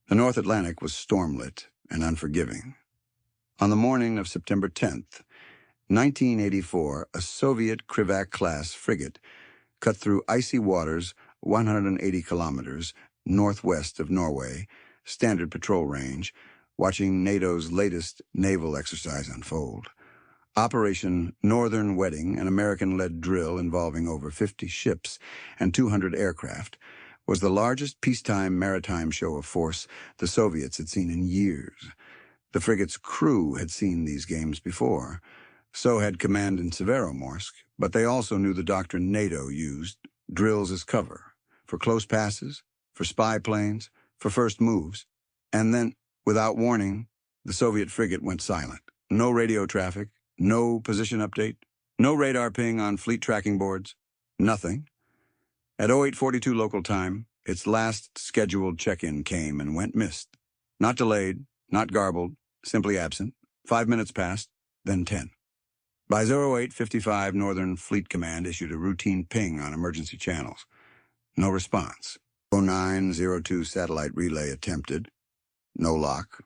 The North Atlantic was stormlit and unforgiving. On the morning of September 10th, 1984, a Soviet Krivak-class frigate cut through icy waters 180 kilometers northwest of Norway, standard patrol range, watching NATO's latest naval exercise unfold. Operation Northern Wedding, an American-led drill involving over 50 ships and 200 aircraft, was the largest peacetime maritime show of force the Soviets had seen in years. The frigate's crew had seen these games before. So had command in Severomorsk, but they also knew the doctrine NATO used, drills as cover, for close passes, for spy planes, for first moves. And then, without warning, the Soviet frigate went silent. No radio traffic, no position update, no radar ping on fleet tracking boards, nothing. At 08:42 local time, its last scheduled check-in came and went missed. Not delayed, not garbled, simply absent. 5 minutes passed, then 10. By 08:55, Northern Fleet Command issued a routine ping on emergency channels. No response. 09:02 satellite relay attempted. No lock.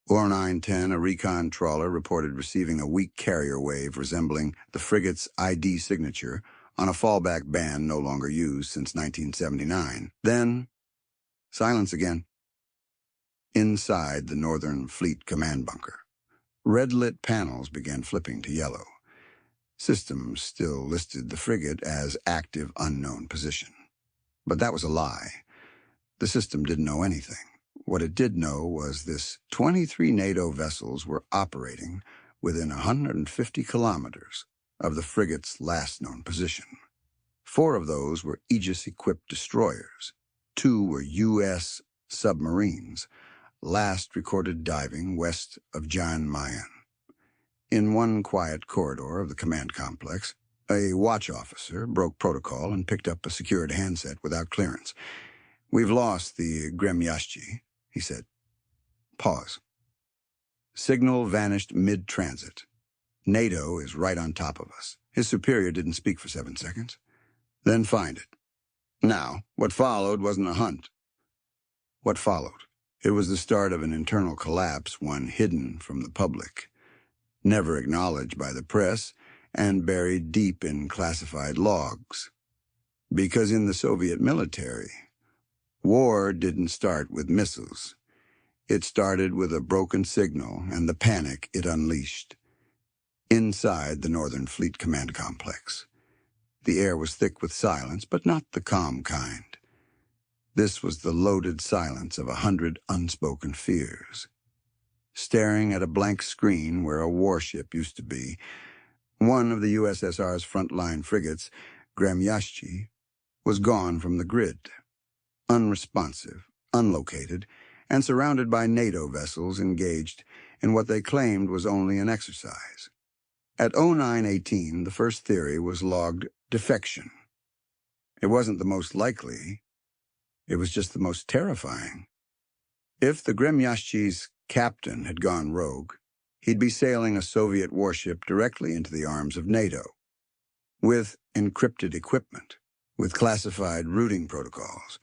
09:10, a recon trawler reported receiving a weak carrier wave resembling the frigate's ID signature on a fallback band no longer used since 1979. Then, silence again. Inside the Northern Fleet Command bunker, red-lit panels began flipping to yellow. Systems still listed the frigate as active unknown position. But that was a lie. The system didn't know anything. What it did know was this: 23 NATO vessels were operating within 150 kilometers of the frigate's last known position. 4 of those were Aegis-equipped destroyers. 2 were U.S. submarines, last recorded diving west of Jan Mayen. In one quiet corridor of the command complex, a watch officer broke protocol and picked up a secured handset without clearance. "We've lost the Gremyashchiy," he said. Pause. Signal vanished mid-transit. NATO is right on top of us. His superior didn't speak for 7 seconds. Then find it. Now, what followed wasn't a hunt. What followed? It was the start of an internal collapse, one hidden from the public, never acknowledged by the press, and buried deep in classified logs. Because in the Soviet military, war didn't start with missiles. It started with a broken signal and the panic it unleashed. Inside the Northern Fleet Command Complex, the air was thick with silence, but not the calm kind. This was the loaded silence of 100 unspoken fears. Staring at a blank screen where a warship used to be, one of the USSR's frontline frigates, Gremyashchiy, was gone from the grid, unresponsive, unlocated, and surrounded by NATO vessels engaged in what they claimed was only an exercise. At 09:18, the first theory was logged defection. It wasn't the most likely. It was just the most terrifying. If the Gremyashchiy's captain had gone rogue, he'd be sailing a Soviet warship directly into the arms of NATO, with encrypted equipment, with classified routing protocols,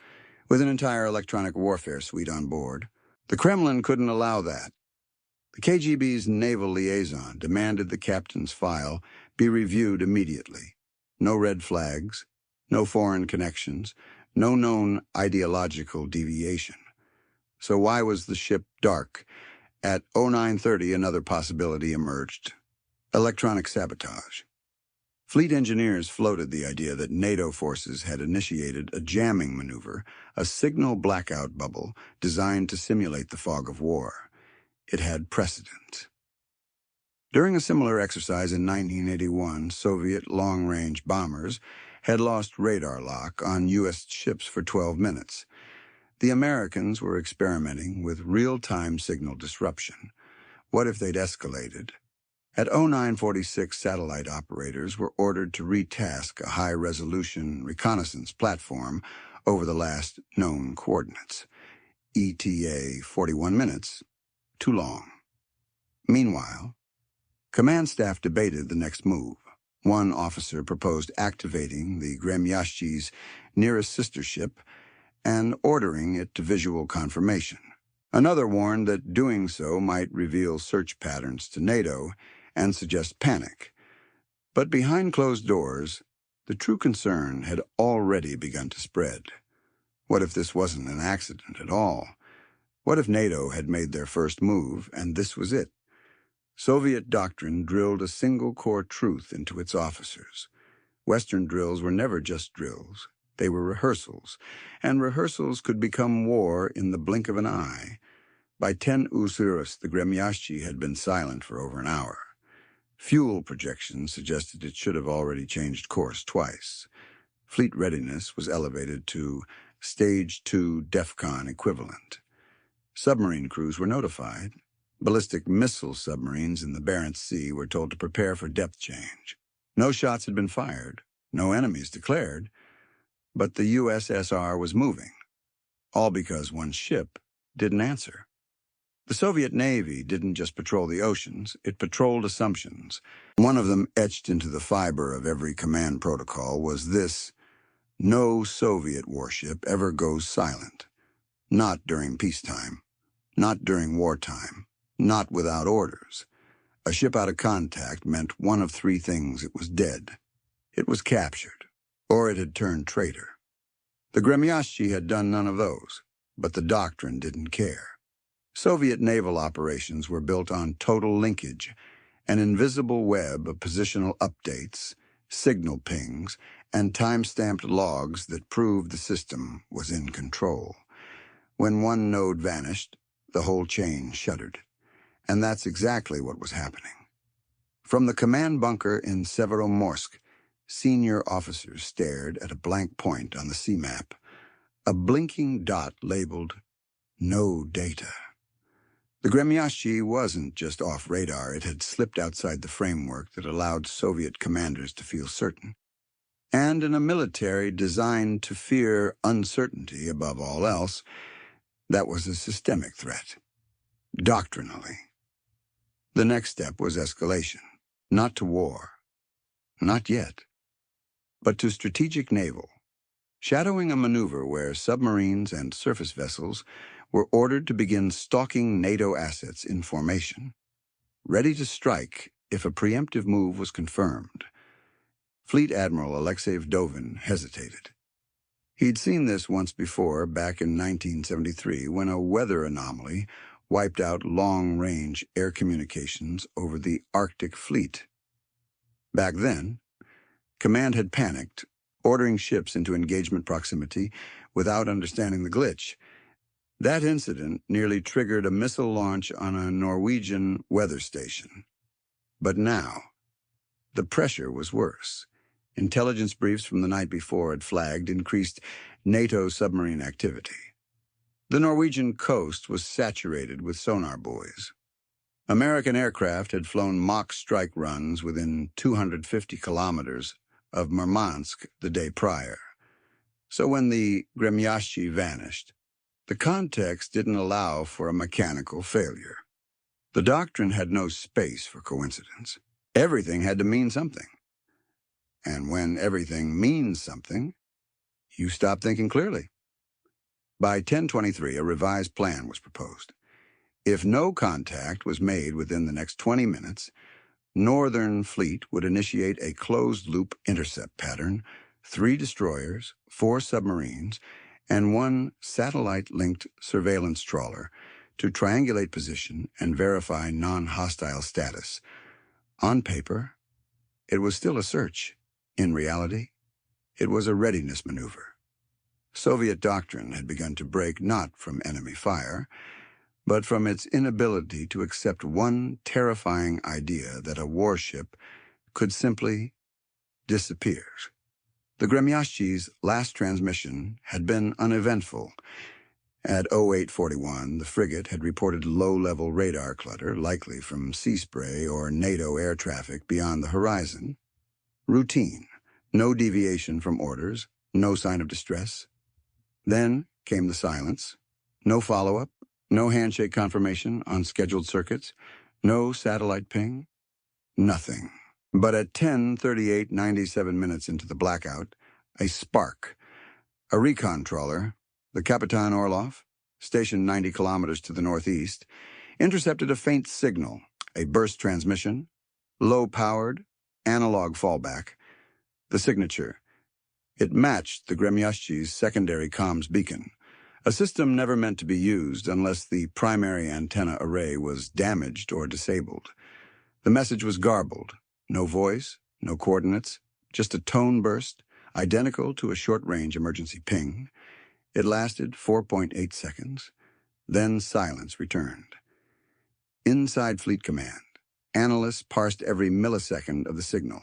with an entire electronic warfare suite on board. The Kremlin couldn't allow that. The KGB's naval liaison demanded the captain's file be reviewed immediately. No red flags, no foreign connections, no known ideological deviation. So why was the ship dark? At 09:30, another possibility emerged: electronic sabotage. Fleet engineers floated the idea that NATO forces had initiated a jamming maneuver, a signal blackout bubble designed to simulate the fog of war. It had precedent. During a similar exercise in 1981, Soviet long-range bombers had lost radar lock on U.S. ships for 12 minutes. The Americans were experimenting with real-time signal disruption. What if they'd escalated? At 09:46, satellite operators were ordered to retask a high-resolution reconnaissance platform over the last known coordinates. ETA 41 minutes. Too long. Meanwhile, command staff debated the next move. One officer proposed activating the Gremyashchiy's nearest sister ship and ordering it to visual confirmation. Another warned that doing so might reveal search patterns to NATO and suggest panic. But behind closed doors, the true concern had already begun to spread. What if this wasn't an accident at all? What if NATO had made their first move, and this was it? Soviet doctrine drilled a single core truth into its officers. Western drills were never just drills. They were rehearsals, and rehearsals could become war in the blink of an eye. By 10 Usurus, the Gremyashchiy had been silent for over an hour. Fuel projections suggested it should have already changed course twice. Fleet readiness was elevated to Stage 2 DEFCON equivalent. Submarine crews were notified. Ballistic missile submarines in the Barents Sea were told to prepare for depth change. No shots had been fired, no enemies declared, but the USSR was moving, all because one ship didn't answer. The Soviet Navy didn't just patrol the oceans, it patrolled assumptions. One of them, etched into the fiber of every command protocol, was this: no Soviet warship ever goes silent. Not during peacetime, not during wartime, not without orders. A ship out of contact meant one of three things: it was dead, it was captured, or it had turned traitor. The Gremyashchiy had done none of those, but the doctrine didn't care. Soviet naval operations were built on total linkage, an invisible web of positional updates, signal pings, and time-stamped logs that proved the system was in control. When one node vanished, the whole chain shuddered. And that's exactly what was happening. From the command bunker in Severomorsk, senior officers stared at a blank point on the sea map, a blinking dot labeled "No data." The Gremyashchiy wasn't just off radar, it had slipped outside the framework that allowed Soviet commanders to feel certain. And in a military designed to fear uncertainty above all else, that was a systemic threat, doctrinally. The next step was escalation, not to war, not yet, but to strategic naval, shadowing a maneuver where submarines and surface vessels were ordered to begin stalking NATO assets in formation, ready to strike if a preemptive move was confirmed. Fleet Admiral Alexei Vdovin hesitated. He'd seen this once before, back in 1973, when a weather anomaly wiped out long-range air communications over the Arctic Fleet. Back then, command had panicked, ordering ships into engagement proximity without understanding the glitch. That incident nearly triggered a missile launch on a Norwegian weather station. But now, the pressure was worse. Intelligence briefs from the night before had flagged increased NATO submarine activity. The Norwegian coast was saturated with sonar buoys. American aircraft had flown mock strike runs within 250 kilometers of Murmansk the day prior. So when the Gremyashchiy vanished, the context didn't allow for a mechanical failure. The doctrine had no space for coincidence. Everything had to mean something. And when everything means something, you stop thinking clearly. By 10:23, a revised plan was proposed. If no contact was made within the next 20 minutes, Northern Fleet would initiate a closed-loop intercept pattern, 3 destroyers, 4 submarines, and 1 satellite-linked surveillance trawler to triangulate position and verify non-hostile status. On paper, it was still a search. In reality, it was a readiness maneuver. Soviet doctrine had begun to break not from enemy fire, but from its inability to accept one terrifying idea that a warship could simply disappear. The Gremyashchiy's last transmission had been uneventful. At 0841, the frigate had reported low-level radar clutter, likely from sea spray or NATO air traffic beyond the horizon. Routine, no deviation from orders, no sign of distress. Then came the silence. No follow-up, no handshake confirmation on scheduled circuits, no satellite ping, nothing. But at 10:38, 97 minutes into the blackout, a spark. A recon trawler, the Kapitan Orlov, stationed 90 kilometers to the northeast, intercepted a faint signal, a burst transmission, low-powered, analog fallback. The signature. It matched the Gremyashchiy's secondary comms beacon, a system never meant to be used unless the primary antenna array was damaged or disabled. The message was garbled. No voice, no coordinates, just a tone burst, identical to a short-range emergency ping. It lasted 4.8 seconds. Then silence returned. Inside Fleet Command, analysts parsed every millisecond of the signal.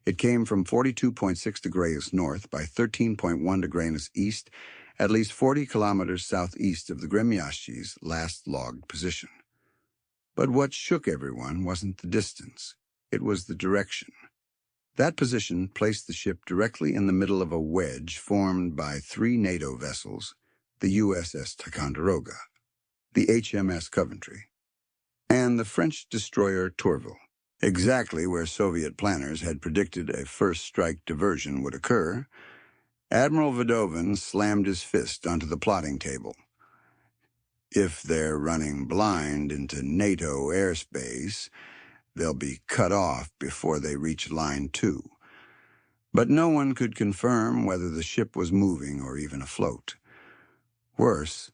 It came from 42.6 degrees north by 13.1 degrees east, at least 40 kilometers southeast of the Gremyashchiy's last logged position. But what shook everyone wasn't the distance. It was the direction. That position placed the ship directly in the middle of a wedge formed by 3 NATO vessels, the USS Ticonderoga, the HMS Coventry, and the French destroyer Tourville, exactly where Soviet planners had predicted a first-strike diversion would occur. Admiral Vdovin slammed his fist onto the plotting table. If they're running blind into NATO airspace, they'll be cut off before they reach Line 2. But no one could confirm whether the ship was moving or even afloat. Worse,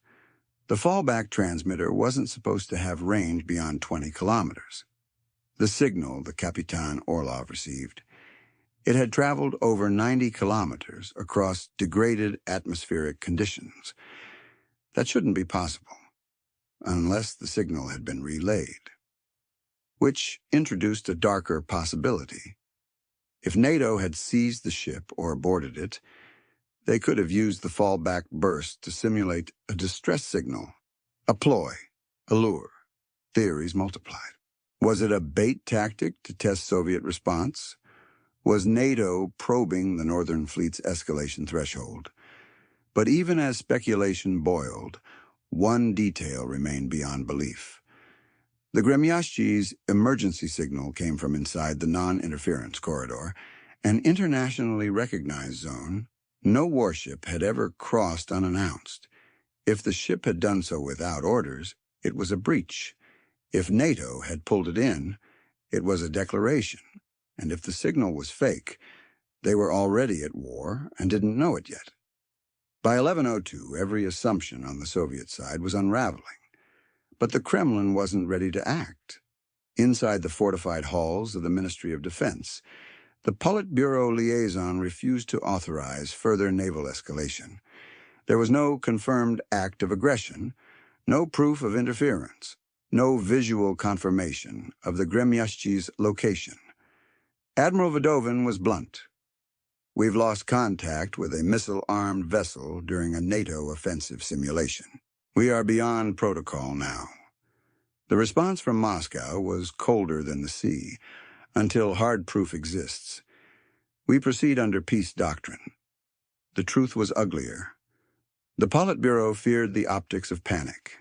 the fallback transmitter wasn't supposed to have range beyond 20 kilometers. The signal the Kapitan Orlov received, it had traveled over 90 kilometers across degraded atmospheric conditions. That shouldn't be possible, unless the signal had been relayed. Which introduced a darker possibility. If NATO had seized the ship or boarded it, they could have used the fallback burst to simulate a distress signal, a ploy, a lure. Theories multiplied. Was it a bait tactic to test Soviet response? Was NATO probing the Northern Fleet's escalation threshold? But even as speculation boiled, one detail remained beyond belief. The Gremyashchiy's emergency signal came from inside the non-interference corridor, an internationally recognized zone. No warship had ever crossed unannounced. If the ship had done so without orders, it was a breach. If NATO had pulled it in, it was a declaration. And if the signal was fake, they were already at war and didn't know it yet. By 11:02, every assumption on the Soviet side was unraveling. But the Kremlin wasn't ready to act. Inside the fortified halls of the Ministry of Defense, the Politburo liaison refused to authorize further naval escalation. There was no confirmed act of aggression, no proof of interference, no visual confirmation of the Gremyashchiy's location. Admiral Vdovin was blunt. We've lost contact with a missile-armed vessel during a NATO offensive simulation. We are beyond protocol now. The response from Moscow was colder than the sea, until hard proof exists. We proceed under peace doctrine. The truth was uglier. The Politburo feared the optics of panic.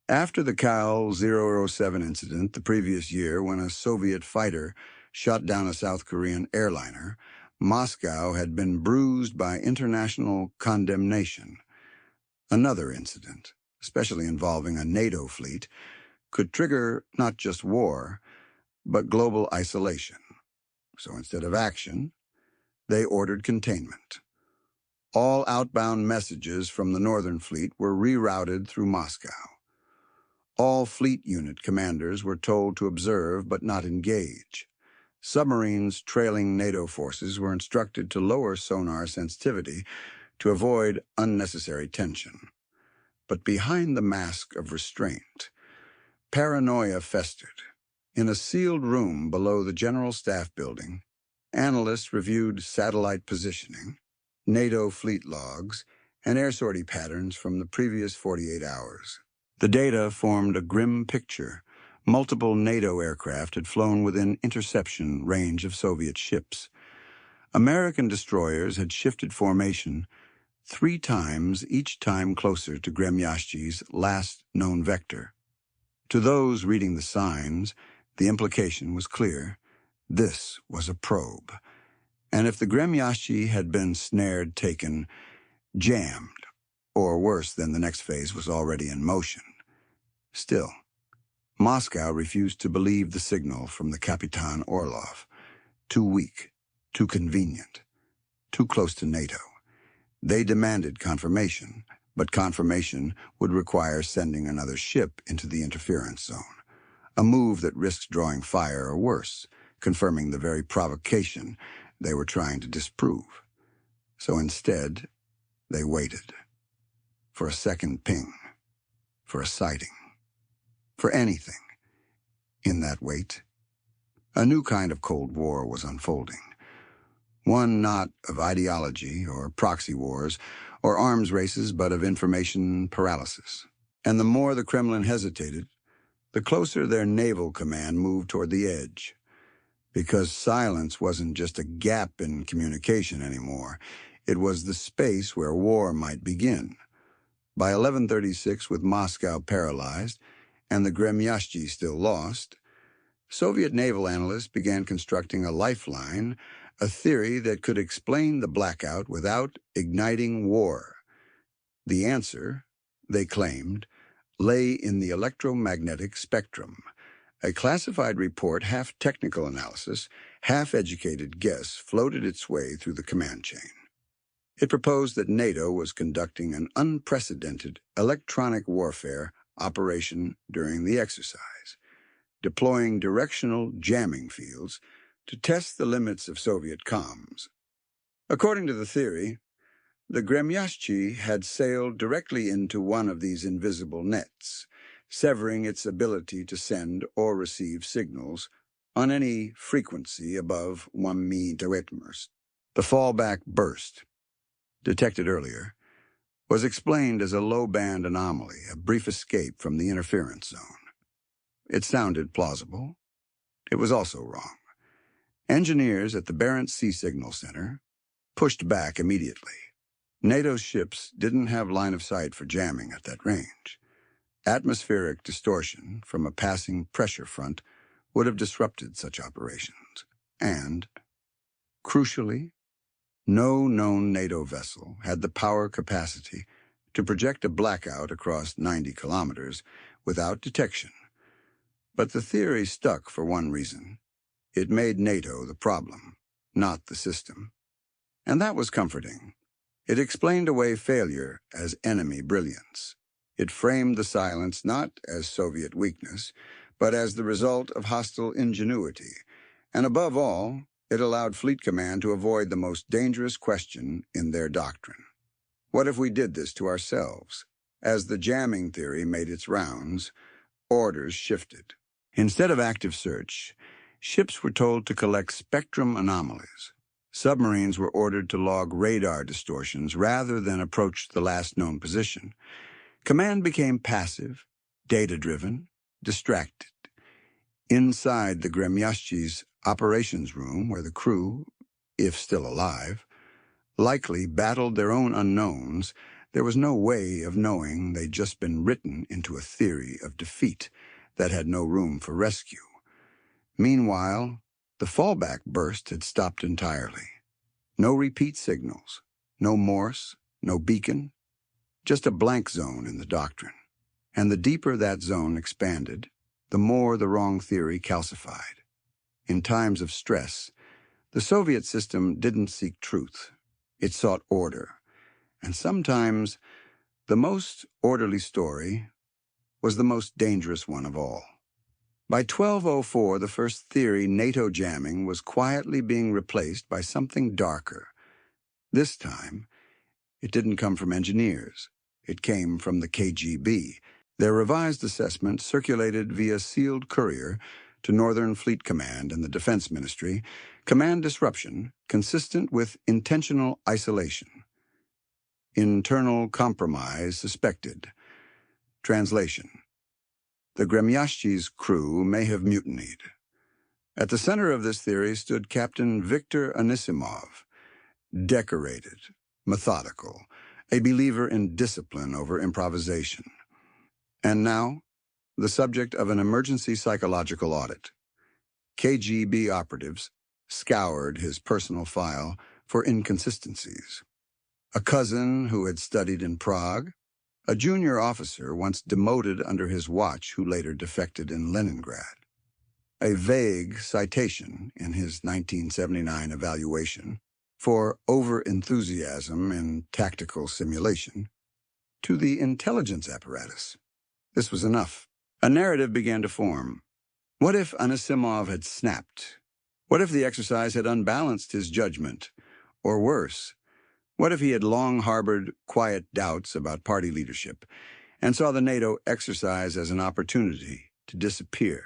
After the Kal 007 incident the previous year, when a Soviet fighter shot down a South Korean airliner, Moscow had been bruised by international condemnation. Another incident, especially involving a NATO fleet, could trigger not just war, but global isolation. So instead of action, they ordered containment. All outbound messages from the Northern Fleet were rerouted through Moscow. All fleet unit commanders were told to observe but not engage. Submarines trailing NATO forces were instructed to lower sonar sensitivity to avoid unnecessary tension. But behind the mask of restraint, paranoia festered. In a sealed room below the General Staff Building, analysts reviewed satellite positioning, NATO fleet logs, and air sortie patterns from the previous 48 hours. The data formed a grim picture. Multiple NATO aircraft had flown within interception range of Soviet ships. American destroyers had shifted formation 3 times, each time closer to Gremyashchiy's last known vector. To those reading the signs, the implication was clear. This was a probe. And if the Gremyashchiy had been snared, taken, jammed, or worse than the next phase was already in motion. Still, Moscow refused to believe the signal from the Kapitan Orlov. Too weak, too convenient, too close to NATO. They demanded confirmation, but confirmation would require sending another ship into the interference zone, a move that risks drawing fire or worse, confirming the very provocation they were trying to disprove. So instead, they waited. For a second ping. For a sighting. For anything. In that wait, a new kind of Cold War was unfolding. One not of ideology or proxy wars or arms races, but of information paralysis. And the more the Kremlin hesitated, the closer their naval command moved toward the edge. Because silence wasn't just a gap in communication anymore. It was the space where war might begin. By 1136, with Moscow paralyzed and the Gremyashchiy still lost, Soviet naval analysts began constructing a lifeline, a theory that could explain the blackout without igniting war. The answer, they claimed, lay in the electromagnetic spectrum, a classified report, half technical analysis, half educated guess floated its way through the command chain. It proposed that NATO was conducting an unprecedented electronic warfare operation during the exercise, deploying directional jamming fields to test the limits of Soviet comms. According to the theory, the Gremyashchiy had sailed directly into one of these invisible nets, severing its ability to send or receive signals on any frequency above 1 megahertz. The fallback burst, detected earlier, was explained as a low-band anomaly, a brief escape from the interference zone. It sounded plausible. It was also wrong. Engineers at the Barents Sea Signal Center pushed back immediately. NATO's ships didn't have line of sight for jamming at that range. Atmospheric distortion from a passing pressure front would have disrupted such operations. And, crucially, no known NATO vessel had the power capacity to project a blackout across 90 kilometers without detection. But the theory stuck for one reason. It made NATO the problem, not the system. And that was comforting. It explained away failure as enemy brilliance. It framed the silence not as Soviet weakness, but as the result of hostile ingenuity. And above all, it allowed Fleet Command to avoid the most dangerous question in their doctrine. What if we did this to ourselves? As the jamming theory made its rounds, orders shifted. Instead of active search, ships were told to collect spectrum anomalies. Submarines were ordered to log radar distortions rather than approach the last known position. Command became passive, data-driven, distracted. Inside the Gremyashchiy's operations room, where the crew, if still alive, likely battled their own unknowns, there was no way of knowing they'd just been written into a theory of defeat that had no room for rescue. Meanwhile, the fallback burst had stopped entirely. No repeat signals, no Morse, no beacon, just a blank zone in the doctrine. And the deeper that zone expanded, the more the wrong theory calcified. In times of stress, the Soviet system didn't seek truth. It sought order. And sometimes, the most orderly story was the most dangerous one of all. By 1204, the first theory, NATO jamming, was quietly being replaced by something darker. This time, it didn't come from engineers. It came from the KGB. Their revised assessment, circulated via sealed courier to Northern Fleet Command and the Defense Ministry, command disruption consistent with intentional isolation. Internal compromise suspected. Translation: the Gremyashchiy's crew may have mutinied. At the center of this theory stood Captain Viktor Anisimov, decorated, methodical, a believer in discipline over improvisation. And now, the subject of an emergency psychological audit. KGB operatives scoured his personal file for inconsistencies. A cousin who had studied in Prague, a junior officer once demoted under his watch who later defected in Leningrad. A vague citation in his 1979 evaluation for over-enthusiasm in tactical simulation to the intelligence apparatus. This was enough. A narrative began to form. What if Anisimov had snapped? What if the exercise had unbalanced his judgment? Or worse, what if he had long harbored quiet doubts about party leadership and saw the NATO exercise as an opportunity to disappear?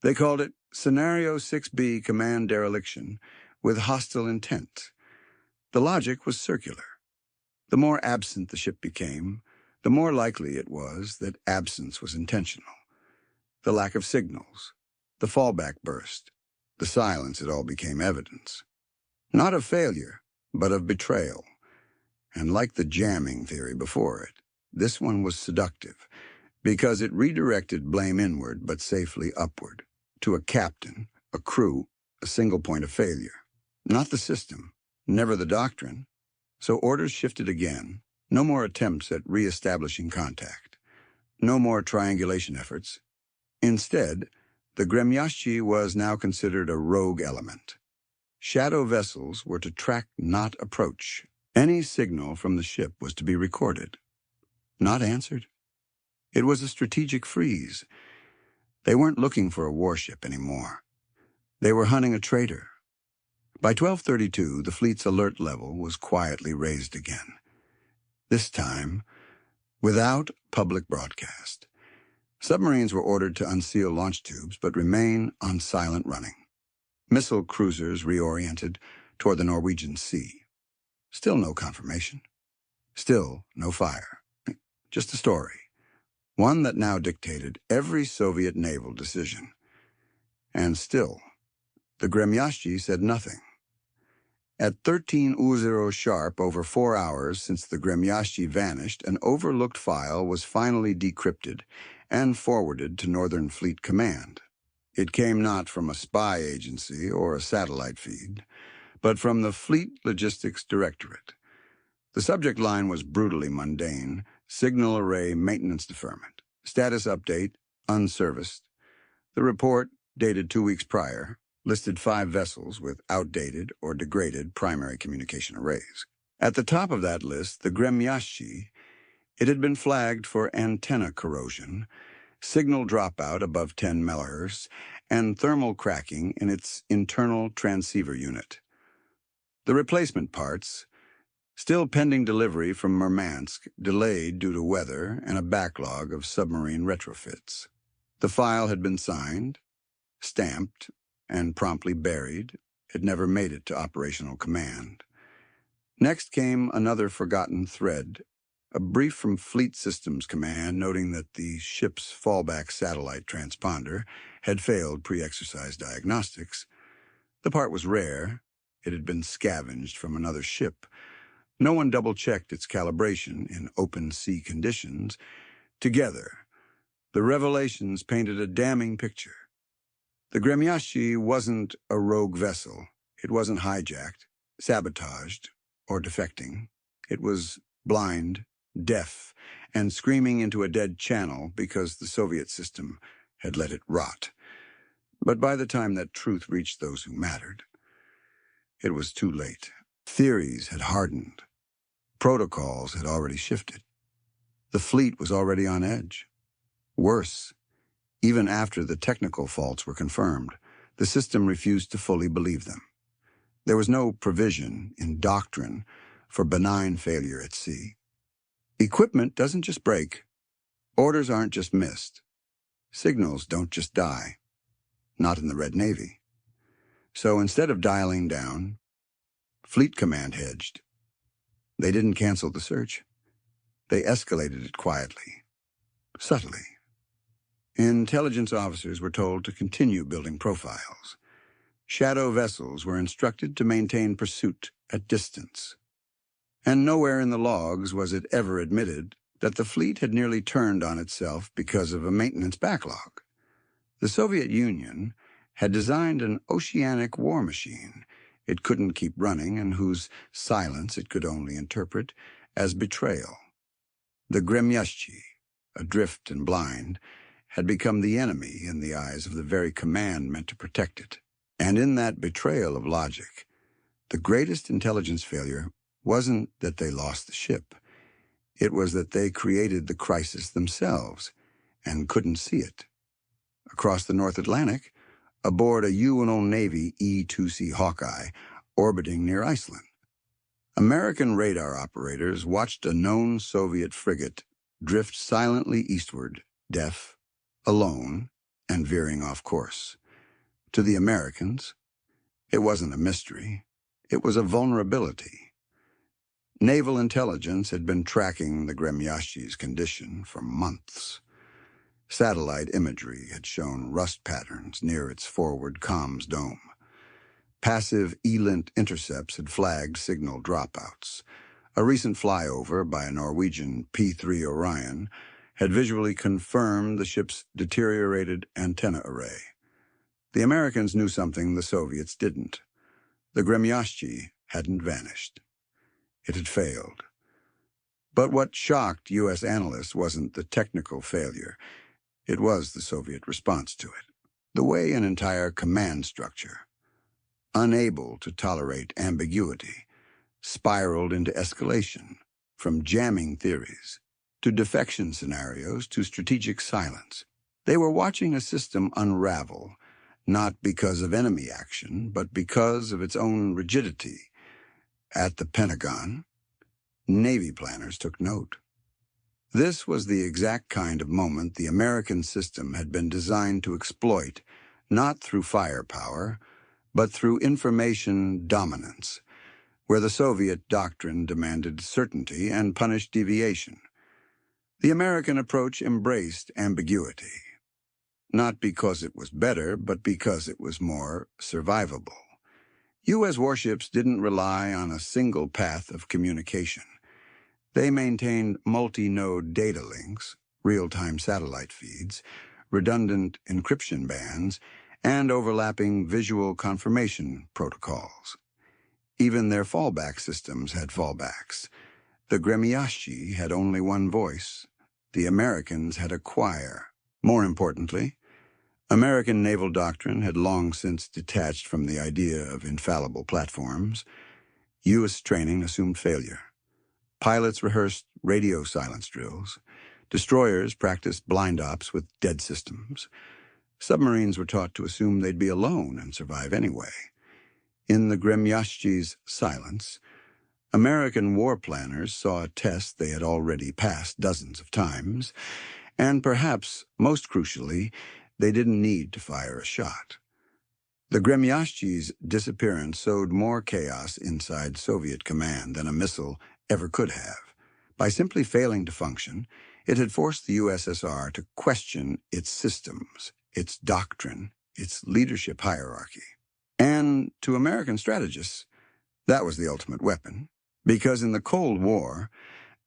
They called it Scenario 6B Command Dereliction with Hostile Intent. The logic was circular. The more absent the ship became, the more likely it was that absence was intentional. The lack of signals, the fallback burst, the silence, it all became evidence. Not of failure, but of betrayal. And like the jamming theory before it, this one was seductive because it redirected blame inward but safely upward, to a captain, a crew, a single point of failure. Not the system, never the doctrine. So orders shifted again. No more attempts at re-establishing contact. No more triangulation efforts. Instead, the Gremyashchiy was now considered a rogue element. Shadow vessels were to track, not approach. Any signal from the ship was to be recorded, not answered. It was a strategic freeze. They weren't looking for a warship anymore. They were hunting a traitor. By 12:32, the fleet's alert level was quietly raised again. This time, without public broadcast. Submarines were ordered to unseal launch tubes but remain on silent running. Missile cruisers reoriented toward the Norwegian Sea. Still no confirmation. Still no fire. Just a story. One that now dictated every Soviet naval decision. And still, the Gremyashchiy said nothing. At 13:00 sharp, over 4 hours since the Gremyashchiy vanished, an overlooked file was finally decrypted and forwarded to Northern Fleet Command. It came not from a spy agency or a satellite feed, but from the Fleet Logistics Directorate. The subject line was brutally mundane: signal array maintenance deferment. Status update, unserviced. The report, dated 2 weeks prior, listed 5 vessels with outdated or degraded primary communication arrays. At the top of that list, the Gremyashchiy, it had been flagged for antenna corrosion, signal dropout above 10 MHz, and thermal cracking in its internal transceiver unit. The replacement parts, still pending delivery from Murmansk, delayed due to weather and a backlog of submarine retrofits. The file had been signed, stamped, and promptly buried. It never made it to operational command. Next came another forgotten thread, a brief from Fleet Systems Command noting that the ship's fallback satellite transponder had failed pre-exercise diagnostics. The part was rare. It had been scavenged from another ship. No one double-checked its calibration in open sea conditions. Together, the revelations painted a damning picture. The Gremyashchiy wasn't a rogue vessel. It wasn't hijacked, sabotaged, or defecting. It was blind, deaf, and screaming into a dead channel because the Soviet system had let it rot. But by the time that truth reached those who mattered, it was too late. Theories had hardened. Protocols had already shifted. The fleet was already on edge. Worse, even after the technical faults were confirmed, the system refused to fully believe them. There was no provision in doctrine for benign failure at sea. Equipment doesn't just break. Orders aren't just missed. Signals don't just die. Not in the Red Navy. So instead of dialing down, Fleet Command hedged. They didn't cancel the search. They escalated it quietly, subtly. Intelligence officers were told to continue building profiles. Shadow vessels were instructed to maintain pursuit at distance. And nowhere in the logs was it ever admitted that the fleet had nearly turned on itself because of a maintenance backlog. The Soviet Union had designed an oceanic war machine, it couldn't keep running and whose silence it could only interpret as betrayal. The Gremyashchiy, adrift and blind, had become the enemy in the eyes of the very command meant to protect it. And in that betrayal of logic, the greatest intelligence failure wasn't that they lost the ship. It was that they created the crisis themselves and couldn't see it. Across the North Atlantic, aboard a UNO Navy E-2C Hawkeye orbiting near Iceland, American radar operators watched a known Soviet frigate drift silently eastward, deaf, alone, and veering off course. To the Americans, it wasn't a mystery. It was a vulnerability. Naval intelligence had been tracking the Gremyashchiy's condition for months. Satellite imagery had shown rust patterns near its forward comms dome. Passive ELINT intercepts had flagged signal dropouts. A recent flyover by a Norwegian P-3 Orion had visually confirmed the ship's deteriorated antenna array. The Americans knew something the Soviets didn't. The Gremyashchiy hadn't vanished. It had failed. But what shocked U.S. analysts wasn't the technical failure. It was the Soviet response to it. The way an entire command structure, unable to tolerate ambiguity, spiraled into escalation, from jamming theories to defection scenarios to strategic silence. They were watching a system unravel, not because of enemy action, but because of its own rigidity. At the Pentagon, Navy planners took note. This was the exact kind of moment the American system had been designed to exploit, not through firepower, but through information dominance, where the Soviet doctrine demanded certainty and punished deviation. The American approach embraced ambiguity, not because it was better, but because it was more survivable. U.S. warships didn't rely on a single path of communication. They maintained multi-node data links, real-time satellite feeds, redundant encryption bands, and overlapping visual confirmation protocols. Even their fallback systems had fallbacks. The Gremyashchiy had only one voice. The Americans had a choir. More importantly, American naval doctrine had long since detached from the idea of infallible platforms. U.S. training assumed failure. Pilots rehearsed radio silence drills. Destroyers practiced blind ops with dead systems. Submarines were taught to assume they'd be alone and survive anyway. In the Gremyashchiy's silence, American war planners saw a test they had already passed dozens of times, and perhaps, most crucially, they didn't need to fire a shot. The Gremyashchiy's disappearance sowed more chaos inside Soviet command than a missile ever could have. By simply failing to function, it had forced the USSR to question its systems, its doctrine, its leadership hierarchy. And to American strategists, that was the ultimate weapon, because in the Cold War,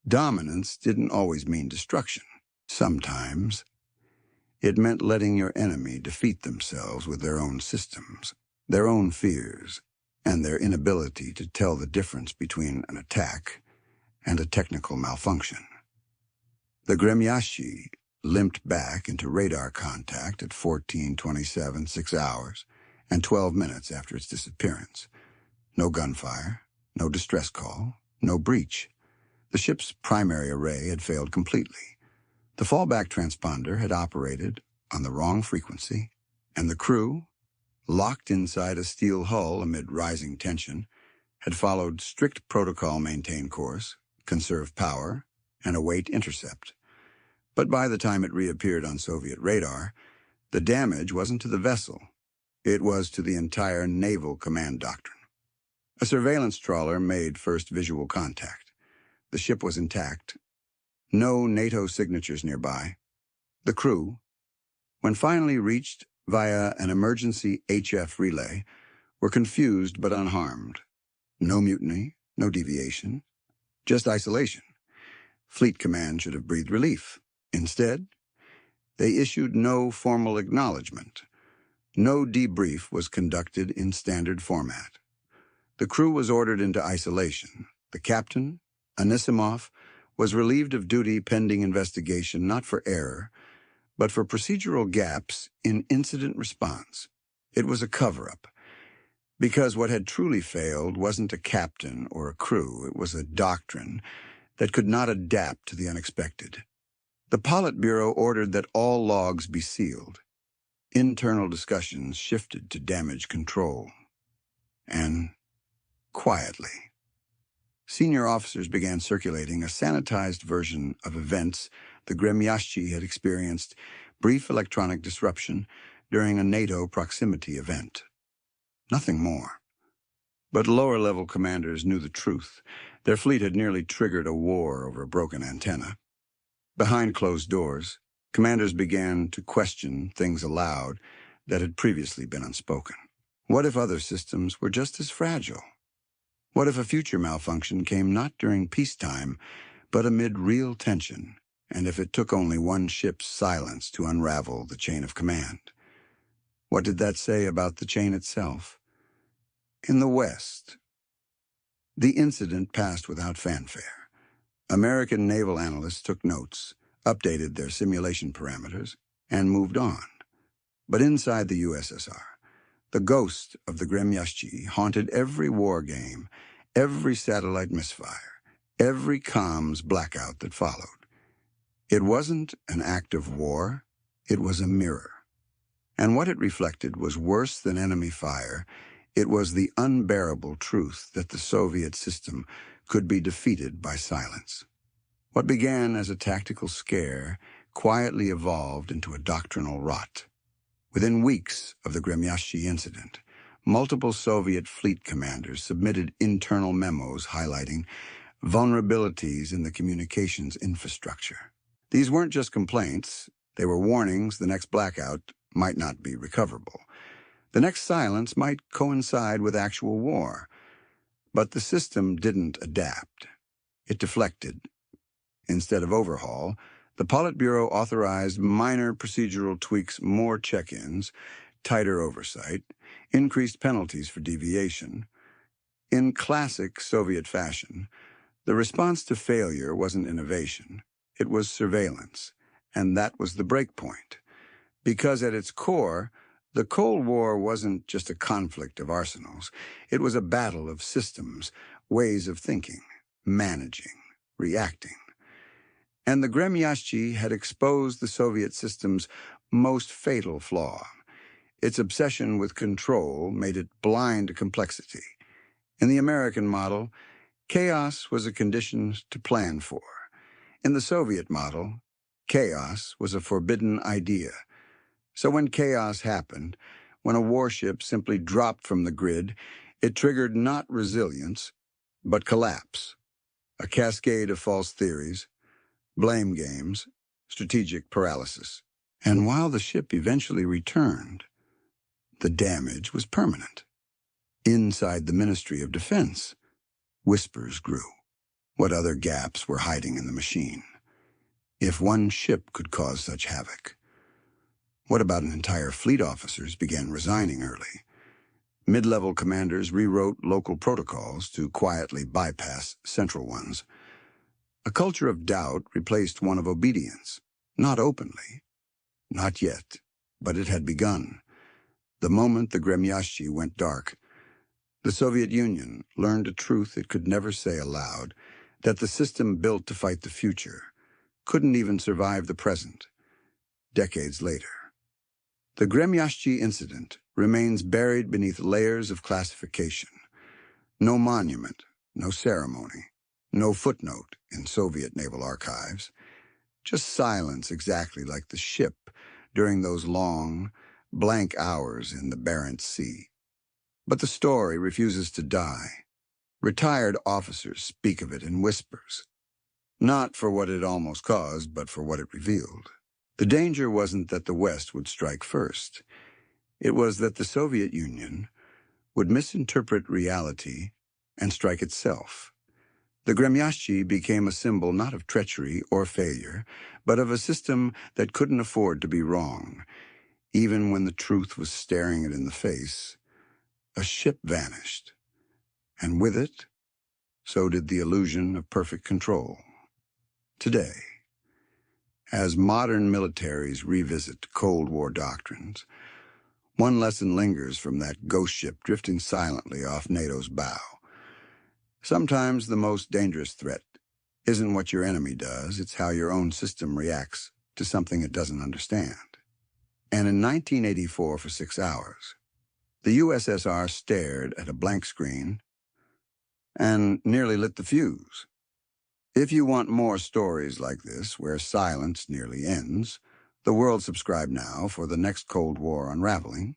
dominance didn't always mean destruction. Sometimes, it meant letting your enemy defeat themselves with their own systems, their own fears, and their inability to tell the difference between an attack and a technical malfunction. The Gremyashchiy limped back into radar contact at 14:27, 6 hours, and 12 minutes after its disappearance. No gunfire, no distress call, no breach. The ship's primary array had failed completely. The fallback transponder had operated on the wrong frequency, and the crew, locked inside a steel hull amid rising tension, had followed strict protocol-maintained course, conserve power, and await intercept. But by the time it reappeared on Soviet radar, the damage wasn't to the vessel. It was to the entire naval command doctrine. A surveillance trawler made first visual contact. The ship was intact. No NATO signatures nearby. The crew, when finally reached via an emergency HF relay, were confused but unharmed. No mutiny, no deviation, just isolation. Fleet Command should have breathed relief. Instead, they issued no formal acknowledgement. No debrief was conducted in standard format. The crew was ordered into isolation. The captain, Anisimov, was relieved of duty pending investigation not for error, but for procedural gaps in incident response. It was a cover-up, because what had truly failed wasn't a captain or a crew, it was a doctrine that could not adapt to the unexpected. The Politburo ordered that all logs be sealed. Internal discussions shifted to damage control. And quietly, senior officers began circulating a sanitized version of events the Gremyashchiy had experienced: brief electronic disruption during a NATO proximity event. Nothing more. But lower-level commanders knew the truth. Their fleet had nearly triggered a war over a broken antenna. Behind closed doors, commanders began to question things aloud that had previously been unspoken. What if other systems were just as fragile? What if a future malfunction came not during peacetime, but amid real tension, and if it took only one ship's silence to unravel the chain of command? What did that say about the chain itself? In the West, the incident passed without fanfare. American naval analysts took notes, updated their simulation parameters, and moved on. But inside the USSR, the ghost of the Gremyashchiy haunted every war game, every satellite misfire, every comms blackout that followed. It wasn't an act of war, it was a mirror. And what it reflected was worse than enemy fire. It was the unbearable truth that the Soviet system could be defeated by silence. What began as a tactical scare quietly evolved into a doctrinal rot. Within weeks of the Gremyashchiy incident, multiple Soviet fleet commanders submitted internal memos highlighting vulnerabilities in the communications infrastructure. These weren't just complaints, they were warnings the next blackout might not be recoverable. The next silence might coincide with actual war. But the system didn't adapt. It deflected. Instead of overhaul, the Politburo authorized minor procedural tweaks, more check-ins, tighter oversight, increased penalties for deviation. In classic Soviet fashion, the response to failure wasn't innovation. It was surveillance, and that was the breakpoint. Because at its core, the Cold War wasn't just a conflict of arsenals. It was a battle of systems, ways of thinking, managing, reacting. And the Gremyashchiy had exposed the Soviet system's most fatal flaw. Its obsession with control made it blind to complexity. In the American model, chaos was a condition to plan for. In the Soviet model, chaos was a forbidden idea. So when chaos happened, when a warship simply dropped from the grid, it triggered not resilience, but collapse. A cascade of false theories, blame games, strategic paralysis. And while the ship eventually returned, the damage was permanent. Inside the Ministry of Defense, whispers grew. What other gaps were hiding in the machine? If one ship could cause such havoc, what about an entire fleet? Officers began resigning early. Mid-level commanders rewrote local protocols to quietly bypass central ones. A culture of doubt replaced one of obedience. Not openly. Not yet. But it had begun. The moment the Gremyashchiy went dark, the Soviet Union learned a truth it could never say aloud, that the system built to fight the future couldn't even survive the present. Decades later, the Gremyashchiy incident remains buried beneath layers of classification. No monument, no ceremony, no footnote in Soviet naval archives. Just silence, exactly like the ship during those long, blank hours in the Barents Sea. But the story refuses to die. Retired officers speak of it in whispers. Not for what it almost caused, but for what it revealed. The danger wasn't that the West would strike first. It was that the Soviet Union would misinterpret reality and strike itself. The Gremyashchiy became a symbol not of treachery or failure, but of a system that couldn't afford to be wrong. Even when the truth was staring it in the face, a ship vanished. And with it, so did the illusion of perfect control. Today, as modern militaries revisit Cold War doctrines, one lesson lingers from that ghost ship drifting silently off NATO's bow. Sometimes the most dangerous threat isn't what your enemy does, it's how your own system reacts to something it doesn't understand. And in 1984, for 6 hours, the USSR stared at a blank screen and nearly lit the fuse. If you want more stories like this, where silence nearly ends, the world subscribe now for the next Cold War unraveling.